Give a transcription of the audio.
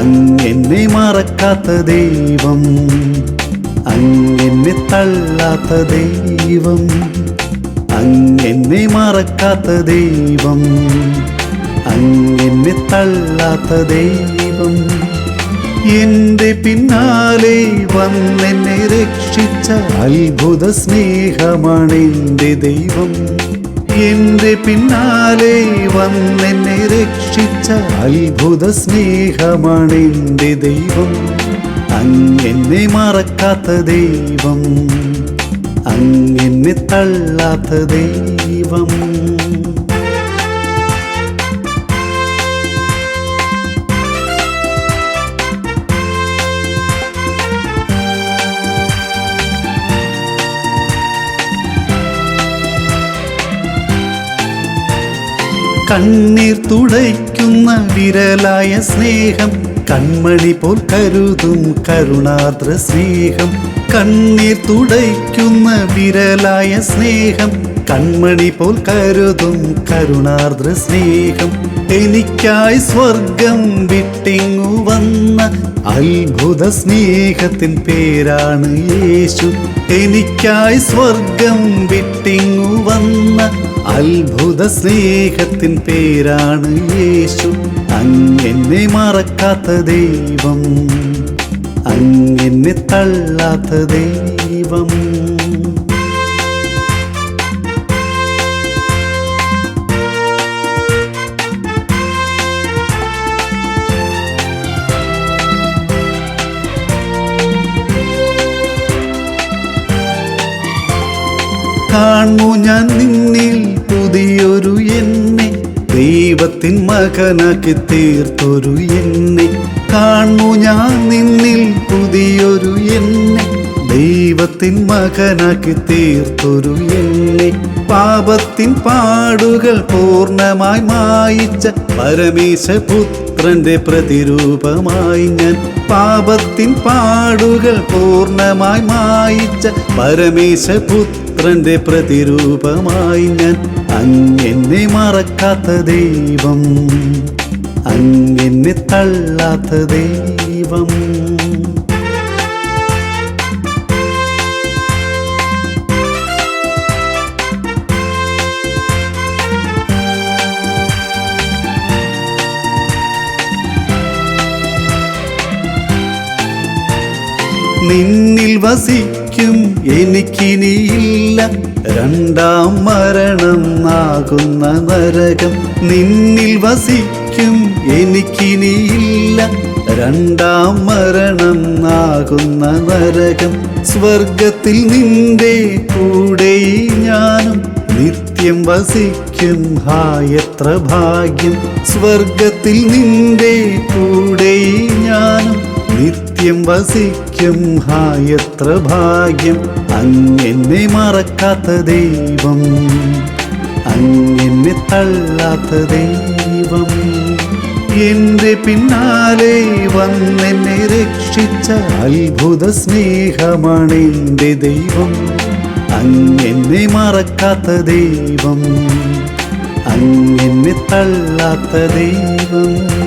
അങ്ങെന്നെ മറക്കാത്ത ദൈവം, അങ്ങെന്നെ തള്ളാത്ത ദൈവം, അങ്ങെന്നെ മറക്കാത്ത ദൈവം, അങ്ങെന്നെ തള്ളാത്ത ദൈവം. എന്റെ പിന്നാലെ വന്നെന്നെ രക്ഷിച്ച അത്ഭുത സ്നേഹമാണെന്റെ ദൈവം. എന്റെ പിന്നാലെ വന്നെന്നെ രക്ഷിച്ച അത്ഭുത സ്നേഹമാണെന്റെ ദൈവം. അങ്ങെന്നെ മറക്കാത്ത ദൈവം, അങ്ങെന്നെ തള്ളാത്ത ദൈവം. കണ്ണീർ തുടയ്ക്കുന്ന വിരലായ സ്നേഹം, കൺമണി പോൽ കരുതും കരുണാർദ്ര സ്നേഹം. കണ്ണീർ തുടയ്ക്കുന്ന വിരലായ സ്നേഹം, കൺമണി പോൽ കരുതും കരുണാർദ്ര സ്നേഹം. എനിക്കായി സ്വർഗം വിട്ടിങ്ങു വന്ന അത്ഭുത സ്നേഹത്തിൻ പേരാണ് യേശു. എനിക്കായി സ്വർഗം വിട്ടിങ്ങു വന്ന അത്ഭുത സ്നേഹത്തിൻ പേരാണ് യേശു. അങ്ങെന്നെ മറക്കാത്ത ദൈവം, അങ്ങെന്നെ തള്ളാത്ത ദൈവം. കാണു ഞാൻ നിന്നിൽ പുതിയൊരു എന്നെ, ദൈവത്തിൻ മകനാക്കി തീർത്തൊരു എന്നെ. കാണു ഞാൻ നിന്നിൽ പുതിയൊരു എന്നെ, ദൈവത്തിൻ മകനാക്കി തീർത്തൊരു എന്നെ. പാപത്തിൻ പാടുകൾ പൂർണ്ണമായി മായിച്ച പരമേശപുത്രന്റെ പ്രതിരൂപമായി ഞാൻ. പാപത്തിൻ പാടുകൾ പൂർണ്ണമായി മായിച്ച പരമേശപുത്രന്റെ പ്രതിരൂപമായി ഞാൻ. അങ്ങെന്നെ മറക്കാത്ത ദൈവം, അങ്ങെന്നെ തള്ളാത്ത ദൈവം. നിന്നിൽ വസിക്കും എനിക്കിനിയില്ല രണ്ടാം മരണം ആകുന്ന നരകം. നിന്നിൽ വസിക്കും എനിക്കിനിയില്ല രണ്ടാം മരണം ആകുന്ന നരകം. സ്വർഗത്തിൽ നിന്റെ കൂടെ ഞാനും നിത്യം വസിക്കും, ഹായത്ര ഭാഗ്യം. സ്വർഗത്തിൽ നിന്റെ കൂടെ ഞാനും നിത്യം വസിക്കും, ഹായത്ര ഭാഗ്യം. അങ്ങെന്നെ മറക്കാത്ത ദൈവം, അങ്ങെന്നെ തള്ളാത്ത ദൈവം. എന്റെ പിന്നാലെ വന്നെന്നെ രക്ഷിച്ച അത്ഭുത സ്നേഹമാണെന്റെ ദൈവം. അങ്ങെന്നെ മറക്കാത്ത ദൈവം, അങ്ങെന്നെ തള്ളാത്ത ദൈവം.